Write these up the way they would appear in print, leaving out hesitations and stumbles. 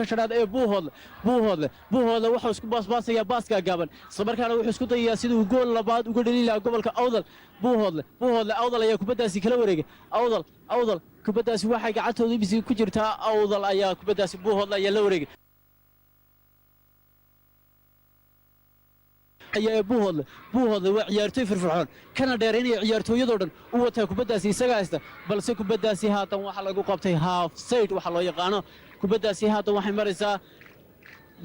shanaad ee buuhoodle wuxuu isku baasbaasayaa baaska gaaban isla markaana wuxuu isku dayayaa siduu gool labaad uga dhalin lahaa gobolka awdal buuhoodle awdal ayaa kubaddaasi kala wareegay awdal kubaddaasi waxay gacantooda ibisi ku jirtaa awdal ayaa kubaddaasi buuhoodle ayaa la wareegay buuhoodle waa ciyaartooy firfircoon kana dheeraynaya ciyaartooyadoo dhan u wataa kubaddaasi isaga haysta balse kubaddaasi haatan waxaa lagu qabtay half side waxa loo yaqaano kubaddaasi haatan waxay maraysaa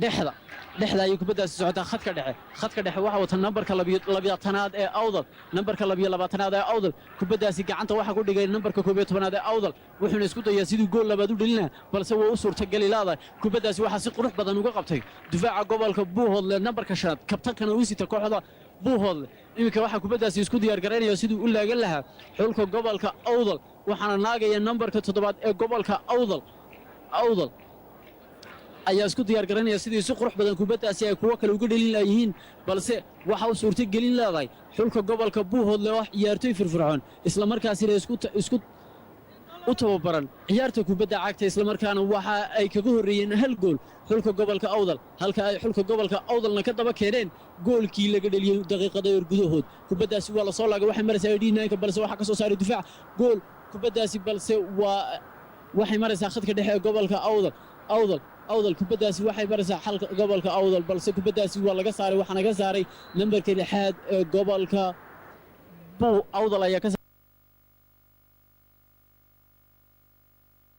dhexda ayay kubaddaasi socotaa khadka dhexe waxa wata nambarka labaatanaad ee awdal nambarka labaatanaad ee awdal kubaddaasi gacanta waxa ku dhigay nambarka 11aad ee awdal wuxuuna isku dayaa sidii gool labaad u dhalin lahaa balse waa u suurtagali laadahay kubaddaasi waxaa si qurux badan uga qabtay difaaca gobolka buuhoodle nambarka shanaad kabtankana uu sita kooxda buuhoodle iminka waxaa kubaddaasi isku diyaar garaynaya siduu u laagan lahaa xulka gobolka awdal waxaana naagaya nambarka 7aad ee gobolka awdal ayaa isku diyaar garanaya sidii si qurux badan kubaddaasi ay kuwo kale uga dhalin layihiin balse waxa uu suurto gelin leedahay xulka gobolka buuhoodle oo ciyaartooy firfircoon isla markaasina isku u tababaran ciyaarta kubadda cagta isla markaana waxa ay kaga horreeyeen hal gool xulka gobolka awdal halka ay xulka gobolka awdalna ka daba keeneen goolkii laga dhaliyey daqiiqada yar gudahood kubaddaasi waa la soo laagay waxay maraysaa D9 balse waxa ka soo saaray difaac gool kubaddaasi balse waxay maraysaa khadka dhexe ee gobolka awdal kubaddaasi waxay maraysaa xalka gobolka awdal balse kubaddaasi waa laga saaray waxaana ka saaray nambarka 6aad ee gobolka awdal ayaa ka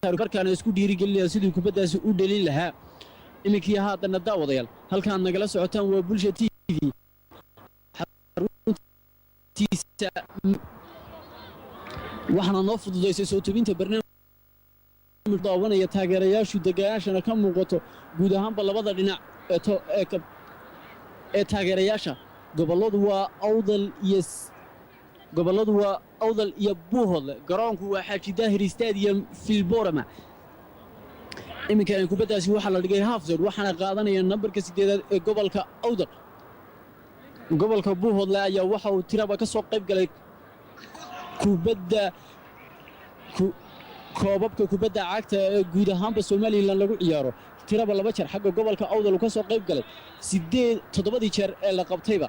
saaray markaana isku dhiirigelinaya sidii kubaddaasi u dhalin lahaa iminkii haddana daawadayaal halkaan nagala socotaan waa bulsha TV waxaana noo fududaysay soo tubinta barnaamij daawanaya taageerayaashu degayaashana ka muuqato guud ahaanba labada dhinac ee taageerayaasha gobolladu waa awdal iyo buuhoodle garoonku waa xaaji daahir stadium filborama iminka kubaddaasi waxaa la dhigay hafsod waxaana qaadanaya nambarka 8aad ee gobolka awdal gobolka buuhoodle ayaa waxa uu tiraba ka soo qayb galay koobabka kubadda cagta ee guud ahaanba Soomaaliland lagu ciyaaro tiraba 2 jeer xagga gobolka awdal ka soo qayb galay 7 jeer ee la qabtayba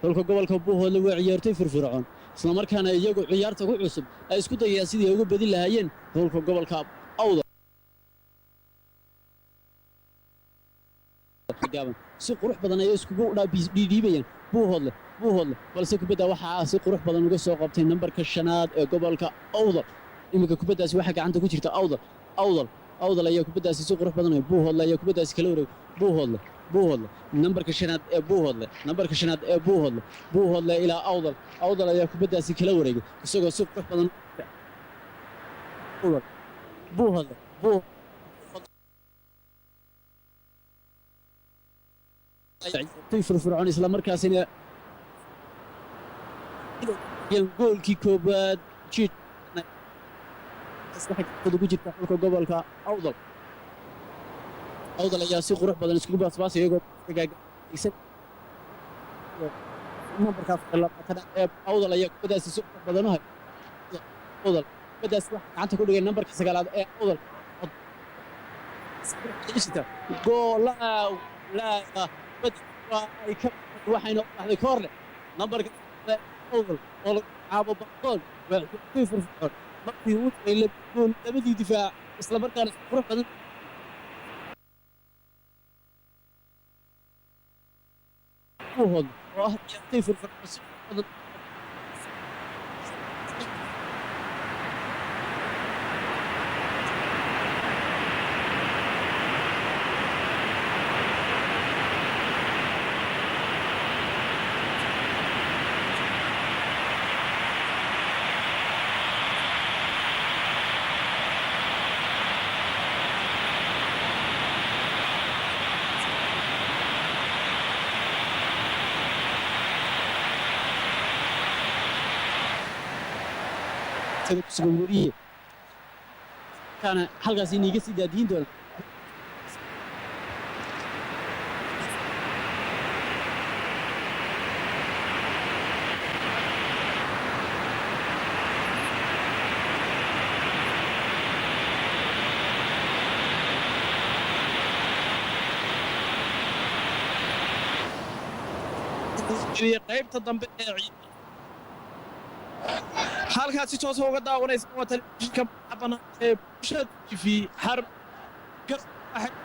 xulka gobolka buuhoodle waa ciyaartooy firfircoon isla markaana iyagu ciyaarta ku cusub ay isku dayayaan sidii ay uga badin lahaayeen xulka gobolka awdal si qurux badan ay iskugu dhiibayaan buuhoodle balse kubadda waxa si qurux badan uga soo qabtay nambarka 5aad ee gobolka awdal iminka kubaddaasi waxa gacanta ku jirta awdal ayaa kubaddaasi si qurux badan buuhoodle ayaa kubaddaasi kala wareeg buuhoodle nambarka 5aad ee buuhoodle ilaa awdal ayaa kubaddaasi kala wareegay isagoo si qurux badan buuhoodle firfircoon isla markaasina goolkii koobaad ugu jirta xulka gobolka awdal ayaa si qurux badan iskugu baasbaasay iyagoo nambarkaas ee awdal ayaa kubaddaasi si qurux badan u hay kubaddaasi waxa gacanta ku dhigay nambarka 9aad ee awdal waxayna u dhahday koorle nambarka awdal oo lagu caabo bardoon waa firfircoon markii uu labadii difaac isla markaana qurux badan oo ciyaartooy firfircoon kana halkaas iniga sii daadiin doona qaybta dambe ee halkaasi toos uga daawanaysa waa telefishinka bannaan ee Bulshada TV xarun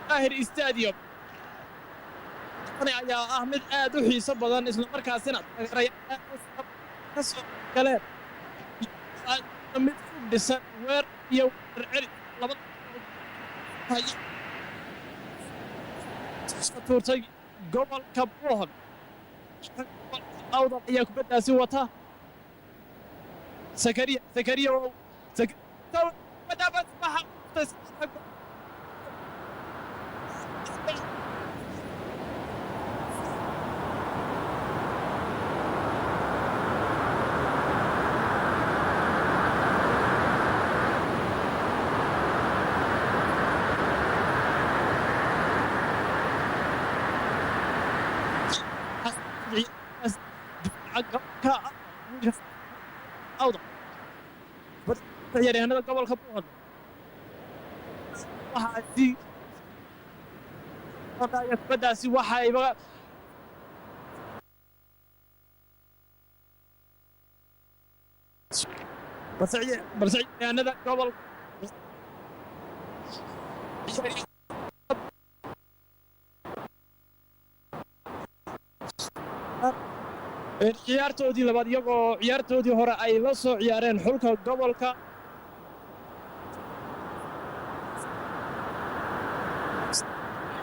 Daahir Stadium ayaa ah mid aad u xiiso badan isla markaasina taageerayaal ka soo galeen mid ku dhisan weer iyo celi labada tuurtay gobolka Bohol awdal ayaa kubaddaasi wata Zakaria ciyaaryahanada gobolka Bohol kubaddaasi waxayba balse ciyaaryahanada gobolka ciyaartoodii labaad iyagoo ciyaartoodii hore ay la soo ciyaareen xulka gobolka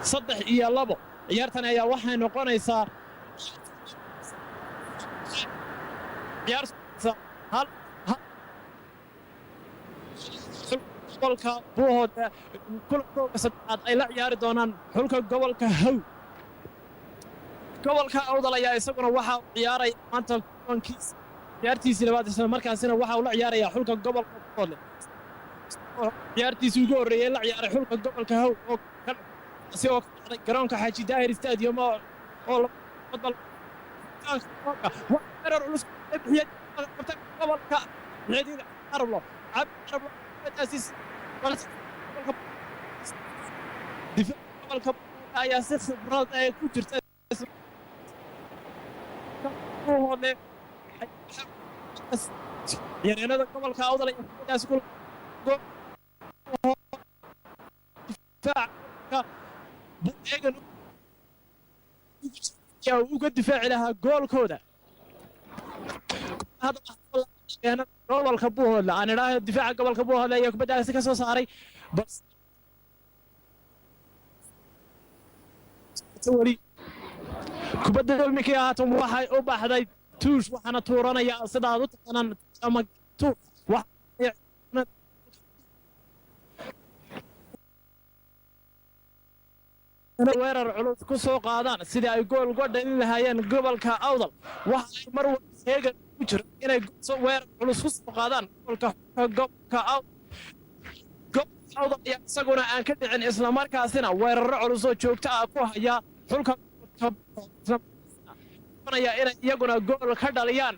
3-2 ciyaartan ayaa waxay noqonaysaa gobolka Bohol kulankooda saddexaad ay la ciyaari doonaan xulka gobolka Haw gobolka Awdal ayaa isaguna waxa uu ciyaaraya maanta kulankiisa ciyaartiisii labaad isla markaasina waxa uu la ciyaaraya xulka gobolka Bohol ciyaartiisii ugu horeeyay la ciyaaray xulka gobolka Haw oo garoonka Xaaji Daahir Stadium oo badal weerar culus gobolka Nadiga Arlo gobolka ayaa si khibrad ay ku jirta ciyaaryahanada gobolka Awdal ayaa kubaddaasi uga difaaci lahaa goolkooda gobolka Bohol aan idhaahdo difaaca gobolka Bohol ayaa kubaddaasi ka soo saaray kubadda ilminkii ahaato waxay u baxday tuush waxaana tuuranaya sidaad u taqaanaan ama tuur weerar culus ku soo qaadaan sidii ay gool uga dhalin lahaayeen gobolka Awdal waxay mar walba heegan ku jira inay weerar culus ku soo qaadaan gobolka Awdal isaguna aan ka dhicin isla markaasina weeraro culus oo joogto ah ku haya xulka inay iyaguna gool ka dhaliyaan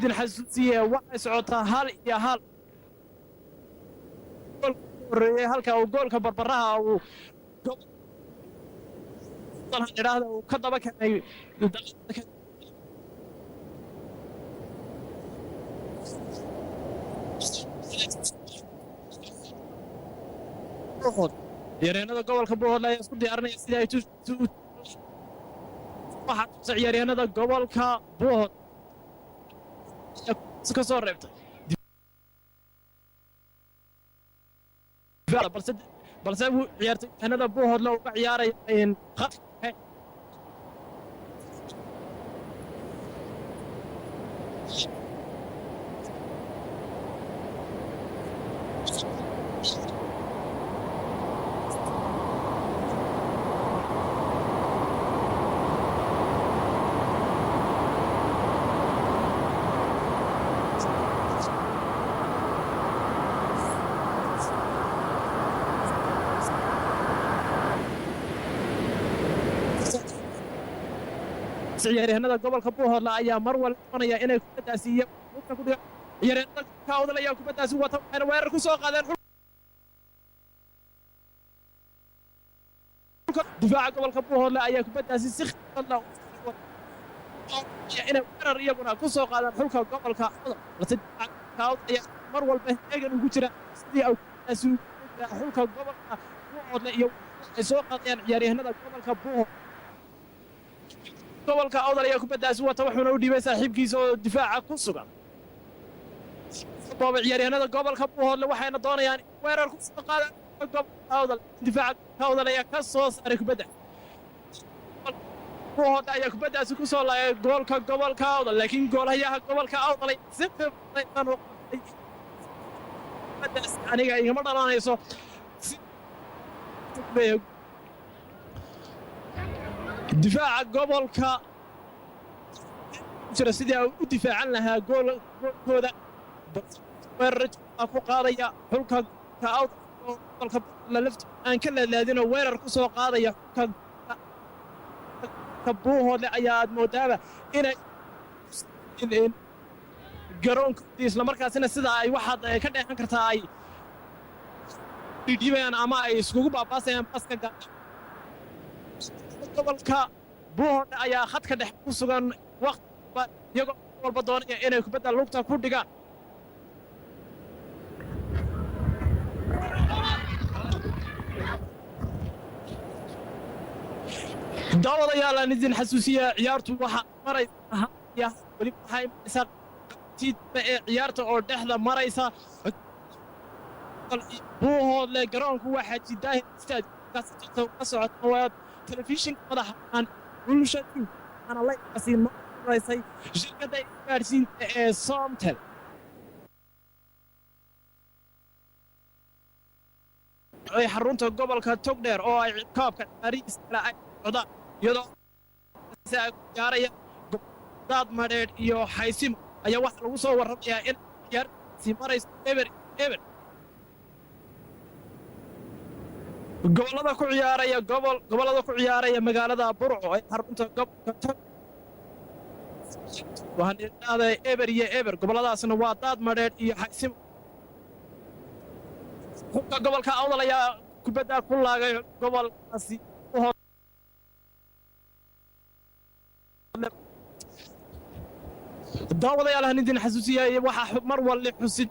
din xasuusiye waxay socotaa 1-1 halka uu goolka barbaraha uu ka daba keenay ciyaaryahanada gobolka Bohol ayaa isku diyaarinaya sidii ay ciyaaryahanada gobolka Bohol ka soo reebtay balse ciyaaryahanada Bohol la uga ciyaarayeen ciyaaryahanada gobolka Bohol ayaa mar walba doonaya inay kubaddaasi iyo ciyaaryahanada Awdal ayaa kubaddaasi wata waxayna weerar ku soo qaadeen difaaca gobolka Buuhoodle ayaa kubaddaasi si khidmad leh inay weerar iyaguna ku soo qaadaan xulka gobolka Awdal balse difaaca ayaa mar walba heegan ugu jira sidii ay kubaddaasi xulka gobolka Buuhoodle iyo ay soo qaadayaan ciyaaryahanada gobolka Buuhoodle gobolka Awdal ayaa kubaddaasi wata wuxuuna u dhiibay saaxiibkiisa oo difaaca ku sugan ciyaaryahanada gobolka Buuhoodle waxayna doonayaan weerar ku soo qaadaan gobolka Awdal difaaca Awdal ayaa ka soo saaray kubadda Buuhoodle ayaa kubaddaasi ku soo laayay goolka gobolka Awdal laakiin goolahayaha gobolka Awdal ay si fiican u kubaddaasi aniga igama dhalanayso difaaca gobolka jira sidii ay u difaacan lahaa goolkooda weerar ku qaadaya xulka Awdal gobolka lafta aan ka laadin oo weerar ku soo qaadaya xulka Buuhoodle ayaa moodaaba inay garoonka isla markaasina sida ay waxaad ka dheehan kartaa ay dhiibaan ama ay iskugu baabaasayaan baska gobolka Buuhoodle ayaa khadka dhex ku sugan waqti iyagoo walba doonaya inay kubadda lugta ku dhigaan daawadayaal aan idin xasuusiya ciyaartu waxa maraysa weli waxay maraysaa ciyaarta oo dhexda maraysa Buuhoodle garoonku waxaa jidaah istaadkaas ka socota waa telefishinka madaxaan bulshadu ana la qasiin maraysay shirkadda isgaarsiinta ee Somtel ay xarunta gobolka Togdheer oo ay kaabka taariikhda ay socdaan iyadoo ciyaaraya dad madheed iyo xaysim ayaa waxa lagu soo warramayaa in ciyaarsi marayso eber gobolada ku ciyaaraya magaalada Burco ee xarunta gobolka waxaan idhaahday eber goboladaasna waa dad madheed iyo xaysim xulka gobolka Awdal ayaa kubadda ku laagay gobolkaasi daawadayaal aan idin xasuusiyay waxa mar walba xusid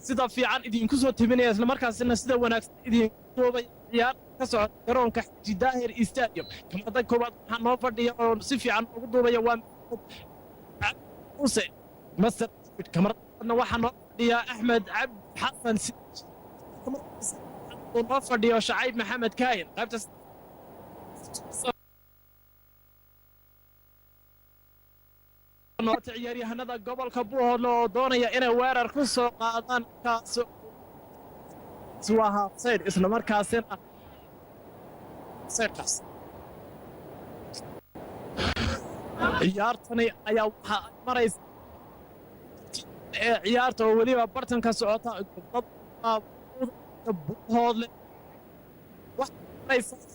sida fiican idinku soo tabinaya isla markaasina sida wanaagsan idin doobay ciyaar ka socota garoonka Jidaahir Stadium kamada koobaad waxaa noo fadhiya oo si fiican ugu duubaya waa Hussein Master kamarada waxaa noo fadhiya Axmed Cabdi Xasan oo noo fadhiyo Shacayb Maxamed Kaayin qaybta ciyaaryahanada gobolka Buuhoodle oo doonaya inay weerar ku soo qaadaan kaas waa half-side isla markaasina seedkaas ciyaartani ayaa waxa maraysa ciyaarta oo weliba bartanka socota Buuhoodle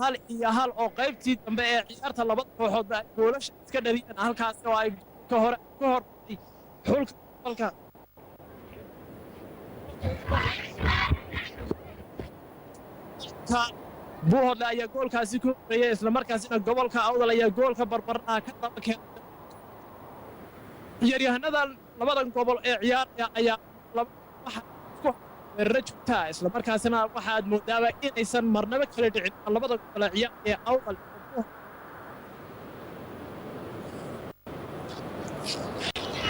hal iyo hal oo qaybtii dambe ee ciyaarta labada kooxood ay goolasha iska dhaliyeen halkaas oo ay ka hor xulka gobolka Buuhoodle ayaa goolkaasi ku horeeyay isla markaasina gobolka Awdal ayaa goolka barbaraha ka daba keenay ciyaaryahanada labadan gobol ee ciyaaraya ayaa rajta isla markaasina waxaad moodaaba inaysan marnaba kala dhicin labada gobol ee ciyaaraya Awdal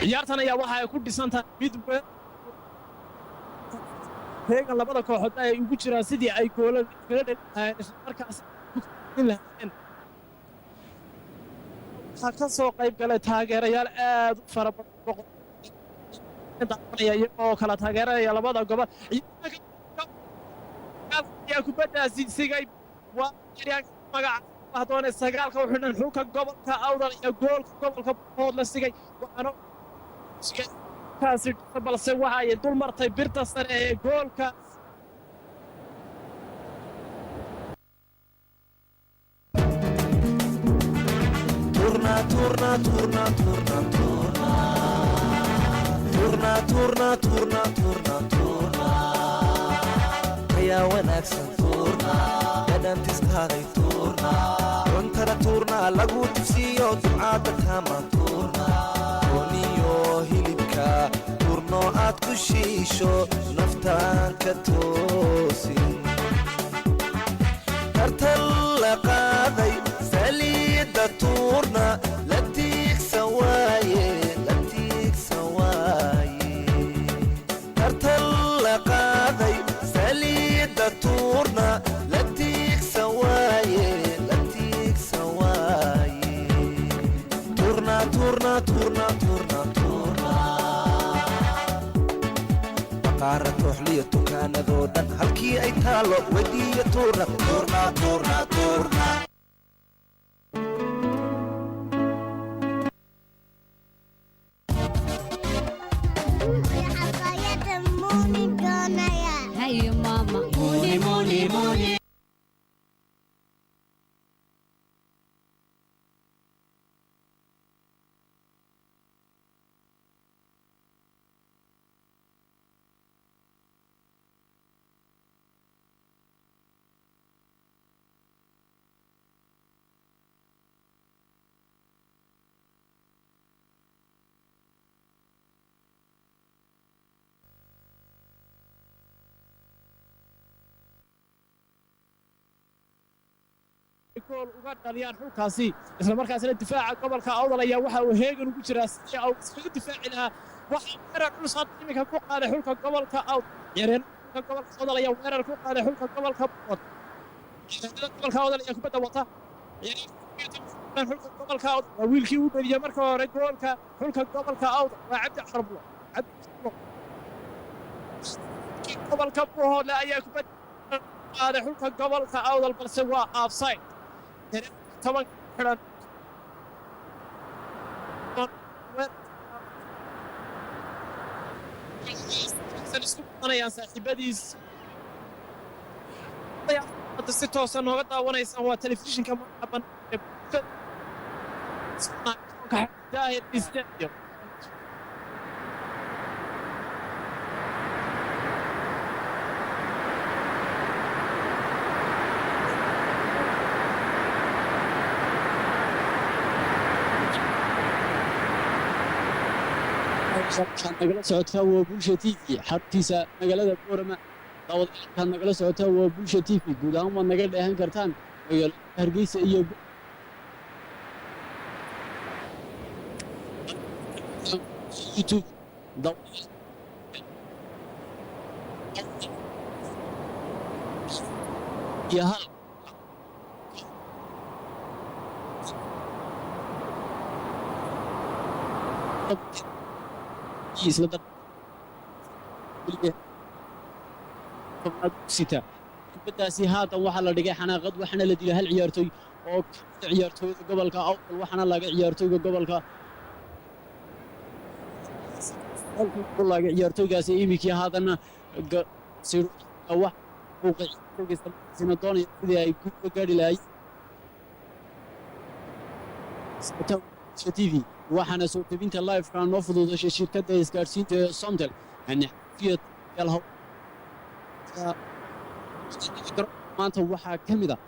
ciyaartan ayaa waxa ay ku dhisantahay mid heegan labada kooxood ay ugu jiraan sidii ay goolal kala dhaliyeen isla markaas in lahayn waxaa ka soo qayb galay taageerayaal aad u fara badan iyagoo kala taageeraya labada gobol ayaa kubaddaasi sigay waa magaca doonay sagaalka u xidhan xulka gobolka Awdal iyo goolka gobolka Buuhoodle sigay waxaana kaasi balse waxa ay dul martay birta sare ee goolka turna ayaa wanaagsan turna dhadhantis qaaday tuurna cuntana tuurna lagu tifsiyo ducaada kama tuurna kooniyo hilibka tuurno aad ku shiisho naftaan ka toosin tartan la qaaday saliidda tuurna la tiigsan waaye tartan la qaaday saliidda tuurna la tiigsan waaye tuurna tuurna tuurna tuurna tuurna baqaara tooxliyo tukaanadoo dhan halkii ay taalo wadiiyo tuurna tuurna tuurna tuurna Hey mama, money, money, money. gool uga dhaliyaan xulkaasi isla markaasina difaaca gobolka awdal ayaa waxa uu heegan ugu jiraa si uu iskaga difaaci lahaa waxa weerar culus hadda iminka ku qaaday xulka gobolka awdal yareen xulka gobolka awdal ayaa weerar ku qaaday xulka gobolka bood yareenada gobolka awdal ayaa kubadda wata xulka gobolka awdal waa wiilkii u dhaliyay marka hore goolka xulka gobolka awdal waa cabdi carablo gobolka boodle ayaa kubadda qaaday xulka gobolka awdal balse waa offside طبعا حلال أنا يا صاحبتيس هذا ستة سنة وقت أنا يسوى تلفزيون كمان داير استديو nagala socotaa waa bulsha tv xaruntiisa magaalada boorama daawadayaal nagala socotaa waa bulsha tv guud ahaan waad naga dheehan kartaan magaalada hargeysa iyo youtube iyo hal kubaddaasi haatan waxaa la dhigay xanaaqad waxaana la dilay hal ciyaartooy oo ciyaartooyda gobolka awdal waxaana laga ciyaartooyga gobolka laga ciyaartooygaasi iminkii haatanna wax buuqayna doonaya sidii ay ku gaadhi lahaayeen tv waxaana soo tebinta live-ka noo fududashay shirkadda isgaadhsiinta ee Somtel maanta waxaa ka mid ah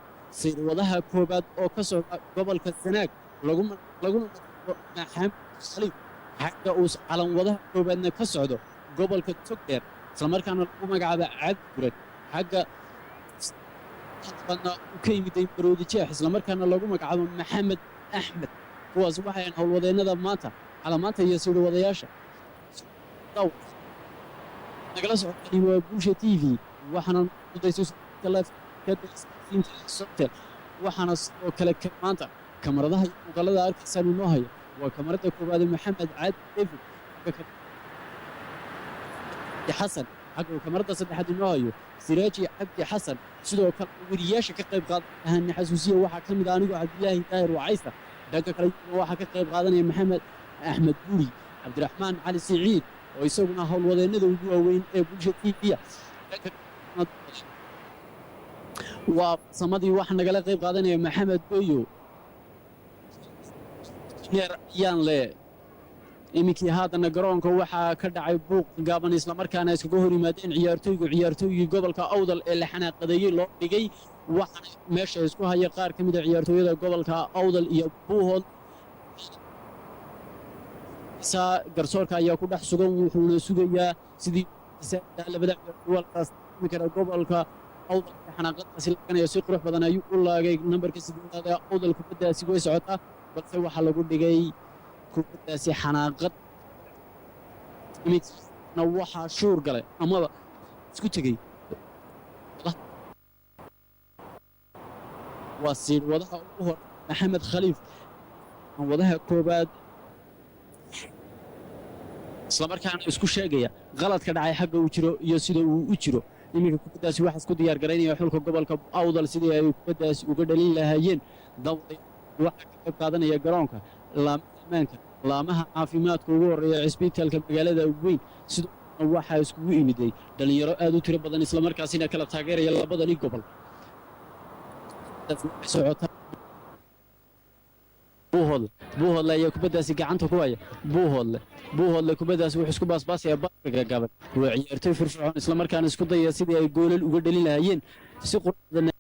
sirwadaha koobaad oo ka socda gobolka Sanaag laguna maxamed saliim xagga uu calanwadaha koobaadna ka socdo gobolka Togdheer isla markaana lagu magacaabo Cabdibured xagga uu ka yimid Baroodi Jeex isla markaana lagu magacaabo Maxamed Axmed kuwaas waxay howlwadeennada maanta calamaanta iyo sirwadayaasha nagala socday waa bulsha tv waxaana udaysay waxaana sidoo kale maanta kamaradaha iyo muuqaalada arkaysaan inoo haya waa kamarada koowaad maxamed caadi david xasan xagga kamarada saddexaad inoo hayo siraaji cabdi xasan sidoo kale weriyaasha ka qayb qaadanaya xasuusiya waxaa ka mid ah anigoo cabdilaahi daahir wacaysa dhanka kale waxaa ka qayb qaadanaya maxamed axmed buuri cabdiraxmaan cali siciid oo isaguna howlwadeennada ugu waaweyn ee bulsha tv waa samadii waxa nagala qayb qaadanaya maxamed boyo yaan le iminkii haddana garoonka waxaa ka dhacay buuq gaaban islamarkaana iskaga hor yimaadeen ciyaartooygii gobolka awdal ee la xanaaqadeeyey loo dhigay waxaana meesha isku haya qaar ka mid a ciyaartooyada gobolka awdal iyo buuhood garsoorka ayaa ku dhex sugan wuxuuna sugayaa sidii labada ciyaartooy gobolka awdal xanaaqadaasi laganaya si qurux badan ayuu u laagay nambarka 8 ee awdal kubaddaasi way socotaa balse waxaa lagu dhigay kubaddaasi xanaaqad imikana waxaa shuur galay amaba isku tegey waa siid wadaha ugu hor maxamed khaliif wadaha koobaad islamarkaana isku sheegaya qaladka dhacay xagga uu jiro iyo sida uu u jiro iminka kubaddaasi waxaa isku diyaar garaynaya xulka gobolka awdal sidii ay kubaddaasi uga dhalin lahaayeen dawday waxaa ka qayb qaadanaya garoonka ammaanka laamaha caafimaadka ugu horreeya cisbitaalka magaalada weyn sidoo waxaa iskugu imiday dhalinyaro aad u tiro badan islamarkaasina kala taageeraya labadani gobol buuhoodle ayaa kubaddaasi gacanta ku haya buuhoodle kubaddaasi wuxuu isku baasbaasaya baska gagaban waa ciyaartooy firfircoon islamarkaana isku dayaya sidii ay goolal uga dhalin lahaayeen si qurux badan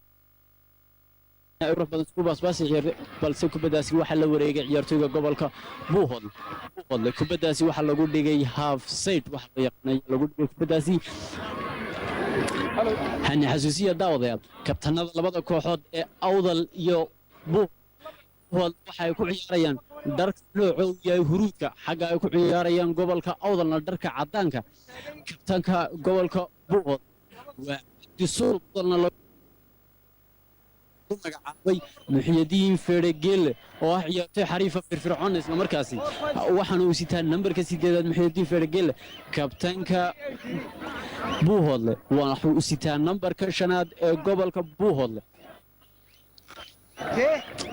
isku baasbaasay ciyaartooy balse kubaddaasi waxaa la wareegay ciyaartooyga gobolka buuhoodle kubaddaasi waxaa lagu dhigay half side waxa la yaqaanay lagu dhigay kubaddaasi hani xasuusiya daawadayaal kabtanada labada kooxood ee awdal iyo buuhood waxay ku ciyaarayaan dharka nooca uu yahay huruudka xagga ay ku ciyaarayaan gobolka awdalna dharka caddaanka kabtanka gobolka buuhood waa disuur badalna magacaabay muxiyadiin feeregeelle oo ah ciyaartooy xariifa firfircoon islamarkaasi waxaana uu sitaa nambarka 8 muxiyadiin feeregeelle kabtanka buuhoodle wuxuu u sitaa nambarka 5 ee gobolka buuhoodle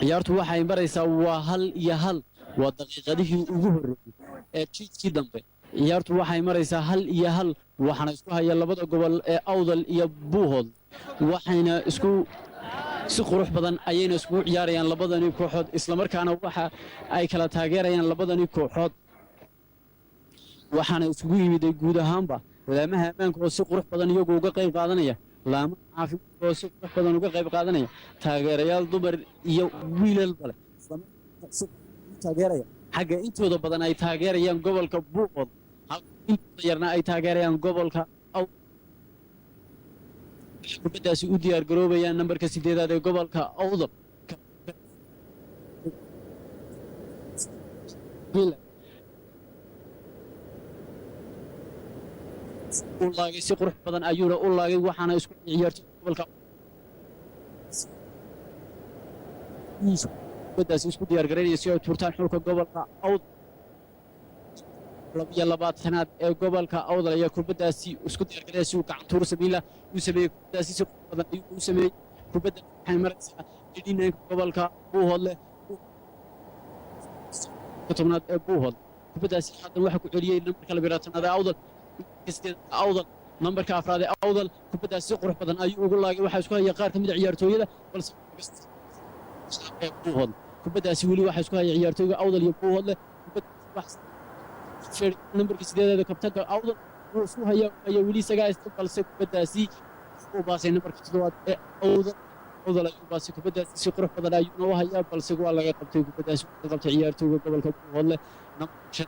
ciyaartu waxay maraysaa waa 1-1 waa daqiiqadihii ugu horreeyay ee jiidkii dambe ciyaartu waxay maraysaa 1-1 waxaana isku haya labada gobol ee awdal iyo buuhoodle waxayna isku si qurux badan ayayna isku ciyaarayaan labadani kooxood islamarkaana waxa ay kala taageerayaan labadani kooxood waxaana isugu yimiday guud ahaanba laamaha ammaanka oo si qurux badan iyagu uga qayb qaadanaya laamaha caafimaadka oo si qurux badan uga qayb qaadanaya taageerayaal dumar iyo wiilal bale taageeraya xagga intooda badan ay taageerayaan gobolka buuqood intooda yarna ay taageerayaan gobolka kubaddaasi u diyaar garoobayaan nambarka 8 ee gobolka awdal u laagay si qurux badan ayuuna u laagay waxaana isku ciyaartay gobolka kubaddaasi isku diyaar gareynaya si ay turtaan xulka gobolka awdal 22aad ee gobolka awdal ayaa kubaddaasi isku diyaar gareynaya si uu gacantuur sameeyay uu sameeyay kubaddaasi si qurux badan ayuu u sameeyay kubadda waxay maraysaa dhinaca gobolka buuhoodle tobnaad ee buuhoodle kubaddaasi haatan waxa ku celiyay nambarka 12aad ee awdal nambarka 4 ee awdal kubaddaasi si qurux badan ayuu ugu laagay waxa isku haya qaar ka mid ah ciyaartooyada balse buuhoodle kubaddaasi weli waxa isku haya ciyaartooyga awdal iyo buuhoodle nambarka 8 ee kabtanka awdal uu isku haya weli isaga balse kubaddaasi uu baasay nambarka 7 ee awdal ayuu baasay kubaddaasi si qurux badan ayuu u hayaa balse waa laga qabtay kubaddaasi uu qabtay ciyaartooyga gobolka buuhoodle nambarka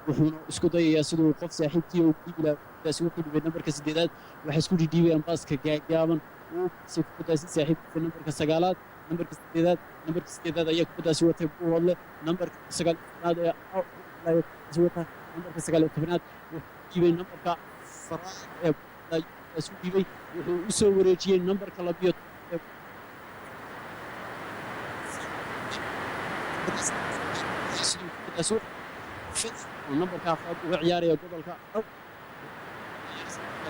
wuxuuna isku dayayaa siduu qof saaxiibkii uu dhiibay kubaddaasi wuxuu dhibay nambarka 8 waxa isku dhiibayaan baaska gaagaaban uu baasay kubaddaasi saaxiibkiisa nambarka 9 nambarka 8 ayaa kubaddaasi watay buuhoodle nambarka 9aad ee wata nambarka 19aad wuxuu dhiibay nambarka 4 ee isu dhiibay wuxuu u soo wareejiyay nambarka 12 nambarka 4 uga ciyaaraya gobolka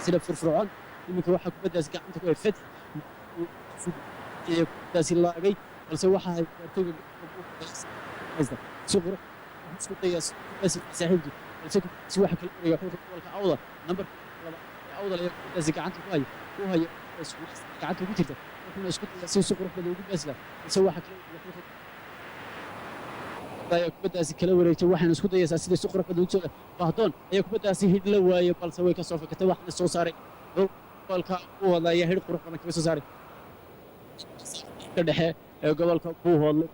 sida firfircoon iminka waxa kubaddaasi gacanta ku hayay kubaddaasi laagay balse waxa ay ciyaartooyga si qurux isku dayaya saaxiibkii balse si waxa kala wareegay xulka gobolka awdal nambarka 2 ee awdal ayaa kubaddaasi gacanta ku haya gacanta ugu jirta wuxuuna isku dayaya si qurux badan ugu baasla balse waxa kala wareegay xulka ayaa kubaddaasi kala wareegtay waxayna isku dayaysaa sidai si qurux badan u soo bahdoon ayaa kubaddaasi hidh la waayey balse way ka soo fakatay waxaana soo saaray gobolka buuhoodle ayaa hidh qurux badan kaga soo saaray ka dhexe ee gobolka buuhoodle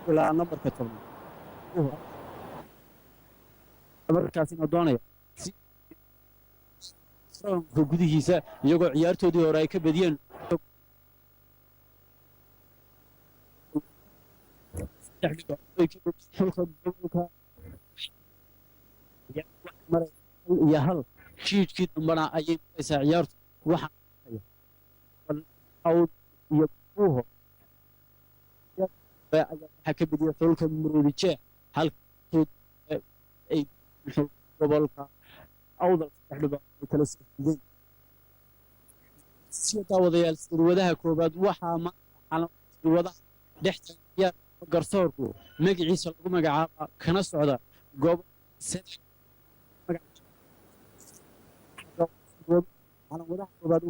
ilaa nambarka toban markaasina doonaya gudihiisa iyagoo ciyaartoodii hore ay ka badiyeen iyo hal jiidkii dambana ayay maraysaa ciyaartu iyo buuho waxaa ka badiya xulka maroodi jeex halkood ay gobolka awdal saddex dhibac ay kala soo fideen siya daawadayaal sirwadaha koobaad waxaa maanta sirwadaha dhexta ciyaar garsoorku magaciisa lagu magacaaba kana socda goob wadaha koobaad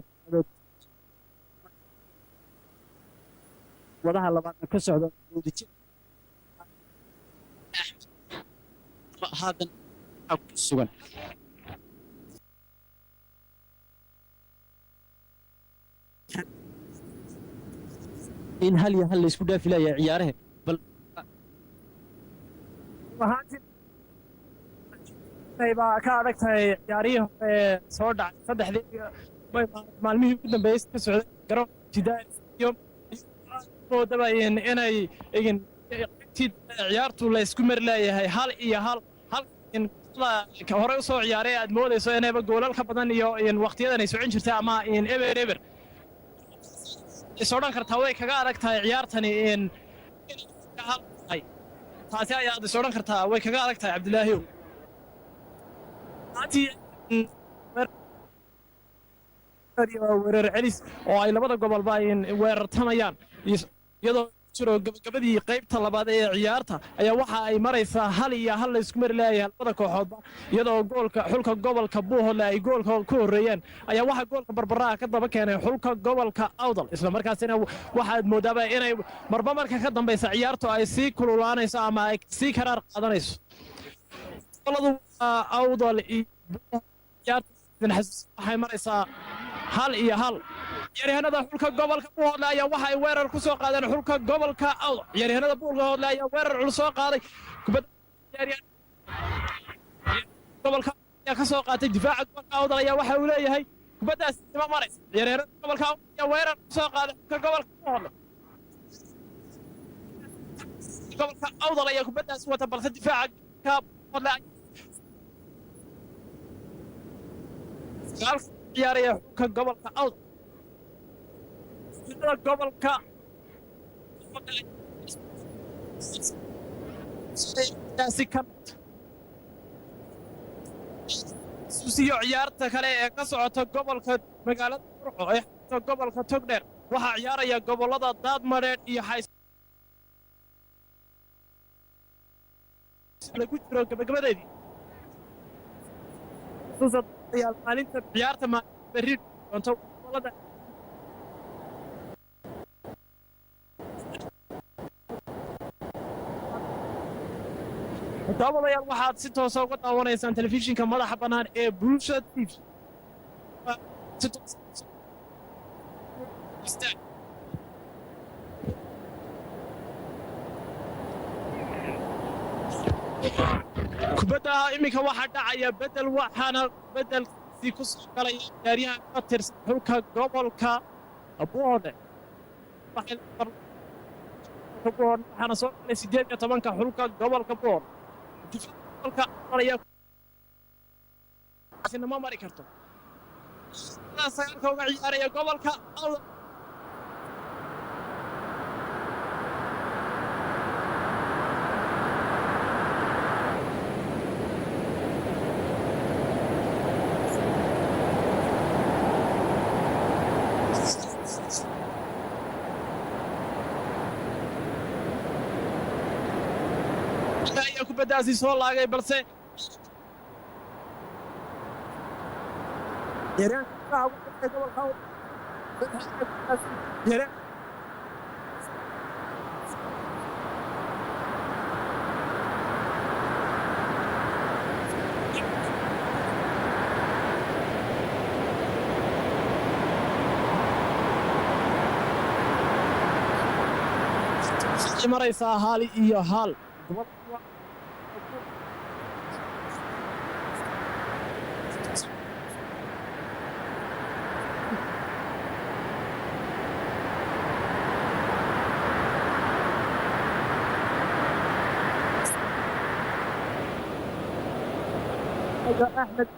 wadaha labaadna ka socda hadan ku sugan in hal iyo hal la isku dhaafi layaa ciyaaraha bal baa ka adag tahay ciyaarihii hore soo dhacay saddexdii maalmihii ugu dambeeyey ka socday garoonka jidaar iyo moodaba inay ciyaartu la isku mari leeyahay hal iyo hal hore u soo ciyaaray aad moodayso inayba goolal ka badan iyo waqtiyadan ay socon jirtay ama eber is odhan kartaa way kaga adag tahay ciyaartani taasi ayaad is odhan kartaa way kaga adag tahay cabdilaahiyow weerar celis oo ay labada gobolba weerartamayaan iyadoo jiro gabagabadii qaybta labaad ee ciyaarta ayaa waxa ay maraysaa hal iyo hal la isku mari leeyahay labada kooxoodba iyadoo goolka xulka gobolka buuhoodle ay goolka ku horreeyeen ayaa waxa goolka barbaraha ka daba keenay xulka gobolka awdal isla markaasina waxaad moodaaba inay marba marka ka dambaysa ciyaartu ay sii kululaanayso ama ay sii karaar qaadanayso goboladu awdal iyo waxay maraysaa hal iyo hal ciyaaryahanada xulka gobolka buuhoodle ayaa waxa ay weerar ku soo qaadeen xulka gobolka awdal ciyaaryahanada buuhoodle ayaa weerar culus soo qaaday gobolka ayaa ka soo qaatay difaaca gobolka awdal ayaa waxa uu leeyahay kubaddaas ima maraysa ciyaaryahanada gobolka awdal ayaa weerar ku soo qaaday xulka gobolka buuhoodle gobolka awdal ayaa kubaddaas wata balse difaaca buuhoodle ciyaaraya xulka gobolka awdal gobolka suusiyo ciyaarta kale ee ka socota gobolka magaalada burco ee gobolka togdheer waxaa ciyaaraya gobolada daadmadheedh iyo lagu jiro gabagabadeedii maalinta ciyaarta berri doonto gobolada daawadayaal waxaad si toosa uga daawanaysaan telefishinka madaxa bannaan ee bulshada TV kubadda iminka waxaa dhacaya bedel waxaana bedelkiisii ku soo galaya ciyaaryahan ka tirsan xulka gobolka boode waxaana soo galay 18 xulka gobolka boode gobolka ma mari karto sagaalka uga ciyaaraya gobolka ayaa kubaddaasi soo laagay balse maraysaa hal iyo hal أحمد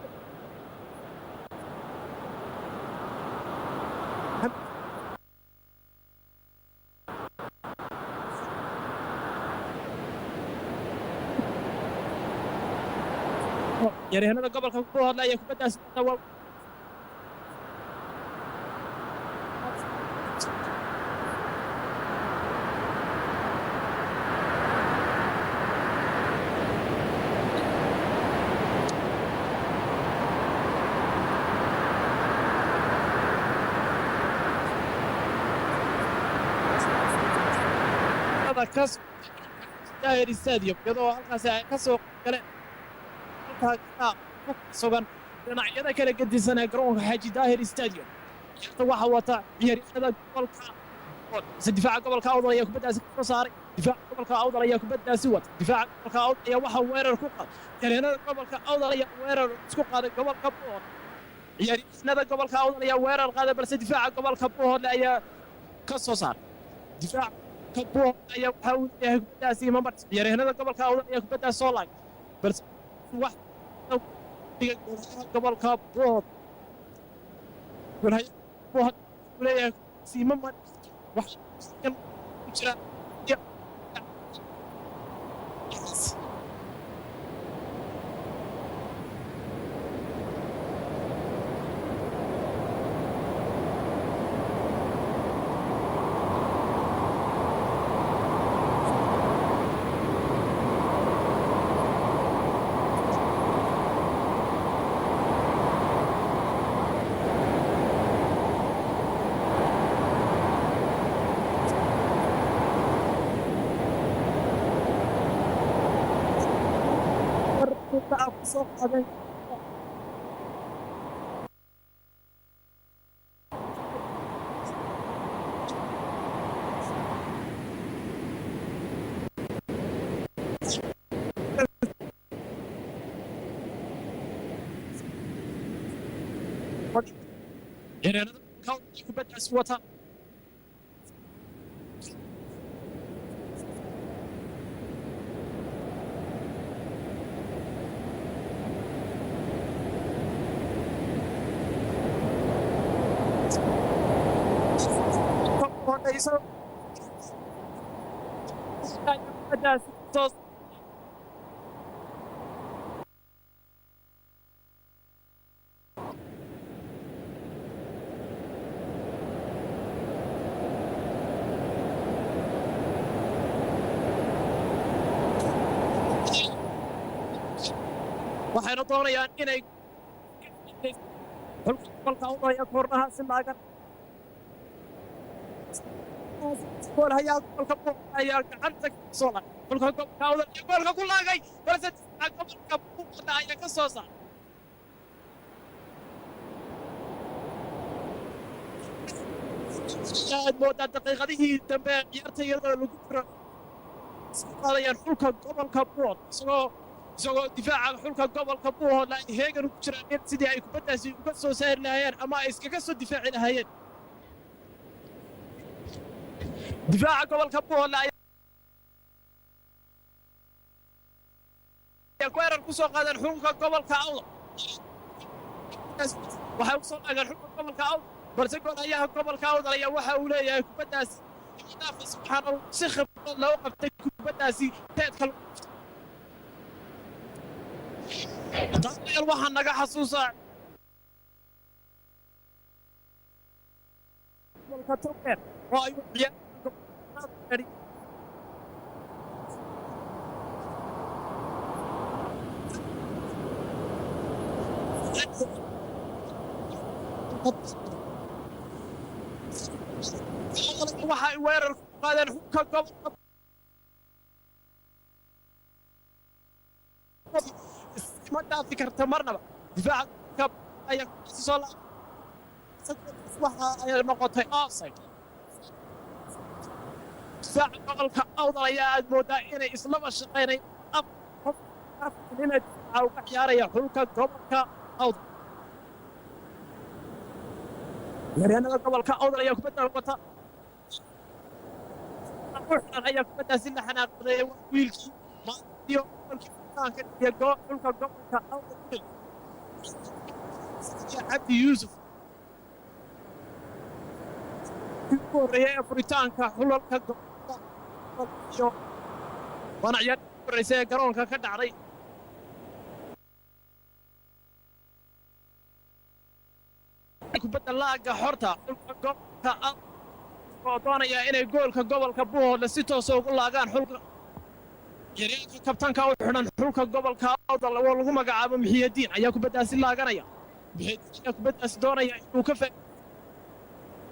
ciyaaryahanada gobolka ku hadlaya kubaddaas kas daahir stadium iyadoo halkaasi ay ka soo galeen sugan dhinacyada kala gedisan ee garoonka xaaji daahir stadium ciyaarta waxaa wata ciyaaryahanada gobolka difaaca gobolka awdal ayaa kubaddaasi ka soo saaray difaaca gobolka awdal ayaa kubaddaasi wata difaaca gobolka awdal ayaa waxaa weerar ku qaaday ciyaaryahanada gobolka awdal ayaa weerar isku qaaday gobolka bood ciyaaryahanada gobolka awdal ayaa weerar qaaday balse difaaca gobolka bood ayaa ka soo saaray difaaca كبوه يا وحاول يا كبداسي ما مرت يا رهنا قبل كاوض يا كبداس صولاك بس واحد قبل كبوه ولا هي بوه ولا يا سي ما مرت واحد كان يجرا soo qaday ciyaaryahanada kubaddaas wata waxayna doonayaan inay xulka u dhaya koornaha si laagan hayaa gobolka ayaa gacanta soo laag xulka gobolka ku laagay balse gobolka buuqda ayaa ka soo saaray aad moodaa daqiiqadihii dambe ciyaarta iyadoo lagu jiro qaadayaan xulka gobolka bood isagoo isagoo difaaca xulka gobolka Buuhoodle ay heegan ugu jiraan sidii ay kubaddaasi uga soo saari lahaayeen ama ay iskaga soo difaaci lahaayeen difaaca gobolka Buuhoodle ayaa weerar ku soo qaadeen xulka gobolka Awdal waxay u soo dhaagaan xulka gobolka Awdal balse goolayaha gobolka Awdal ayaa waxa uu leeyahay kubaddaasi subxaan Allah si khibrad loo qabtay kubaddaasi teedka waxaa naga xasuusaa gobolka Togdheer oo ay waxay weerar ku qaadeen xulka gobolka ma dhaafi karta marnaba difaaca ayaa soo waxa ay noqotay offside difaaca gobolka Awdal ayaa aad moodaa inay islaba shaqeynayaan inay uga ciyaaraya xulka gobolka Awdal ciyaaryahanada gobolka Awdal ayaa kubadda wata ayaa kubaddaasi la xanaaqday wiilkii maadiyo xulka gobolka Awdal Cabdi Yuusuf ku horeeyay furitaanka xulalka gobolka iyo waana ciyaar horeysay ee garoonka ka dhacday kubadda laaga xorta xulka gobolka oo doonaya inay goolka gobolka Buuhoodle si toos ah ugu laagaan xulka ciyaaryahanka kabtanka u xidhan xulka gobolka Awdal oo lagu magacaabo Mixiyadiin ayaa kubaddaasi laaganaya Mixiyadiin kubaddaasi doonaya inuu ka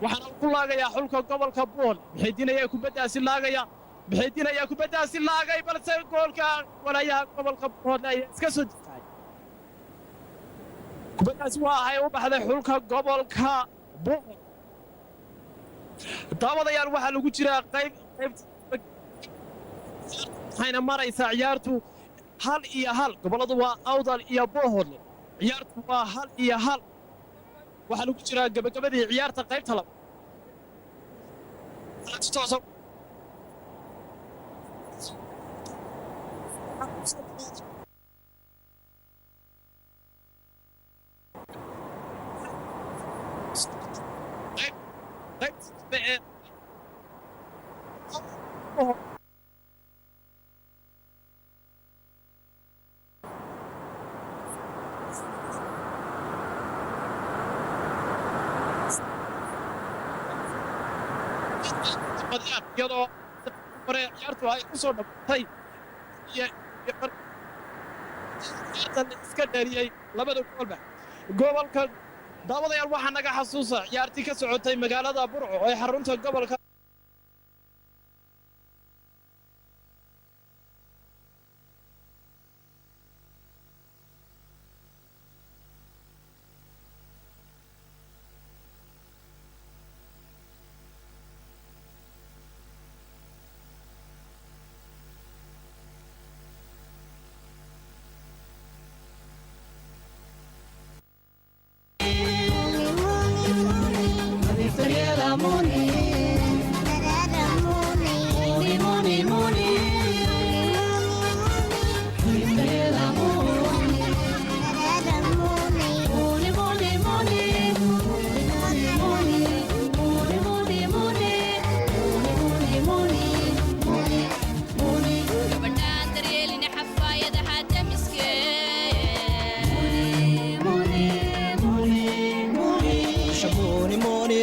waxaana ku laagaya xulka gobolka Buuhoodle Mixiyadiin ayaa kubaddaasi laagaya Mixiyadiin ayaa kubaddaasi laagay balse goolka walayaha gobolka Buuhoodle ayaa iska soo difaacay kubaddaasi waxay u baxday xulka gobolka Buuhoodle daawadayaal waxaa lagu jiraa qayb waxayna maraysaa ciyaartu 1-1 goboladu waa Awdal iyo Buuhoodle ciyaartu waa 1-1 waxaa lagu jiraa gabagabadii ciyaarta qaybta labaad iyadoo hore ciyaartu ay ku soo dhamatay iska dheeriyey labada goolba gobolka daawadayaal waxaa naga xasuusa ciyaartii ka socotay magaalada Burco ee xarunta gobolka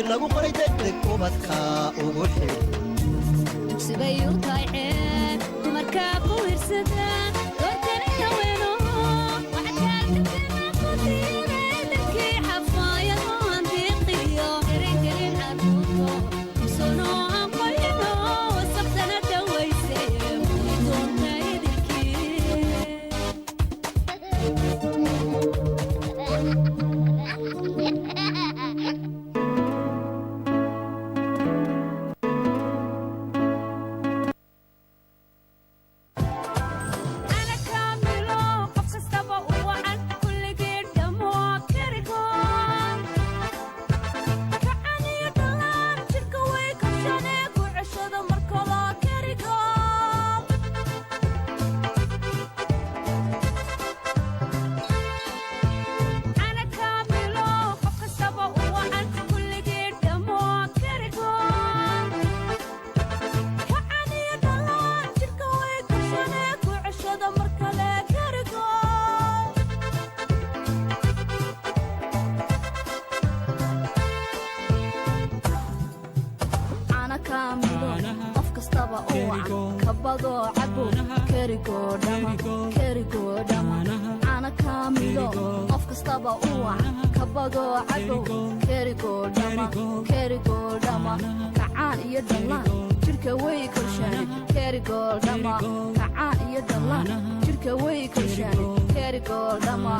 lagu qoray degdeg ubadka ugu xidh dugsigay u tahay ceeb dumarkaa ku hirsadaan doortani haweeno waxaad kaagtagtana ku tiiray dadkii xafaayado aan diiqiyo erengelin carruurto sunoo aan qoyno wasaqdana dhawayse muni doonta idilkii u wacan kabadoo cabo kerigoodhama caana kaamilo qof kastaba u wacan kabadoo cabo kerigoodhama kacaan iyo dhallaan jirka way korshaane kerigoodhama kacaan iyo dhallaan jirka way korshaane kerigoodhama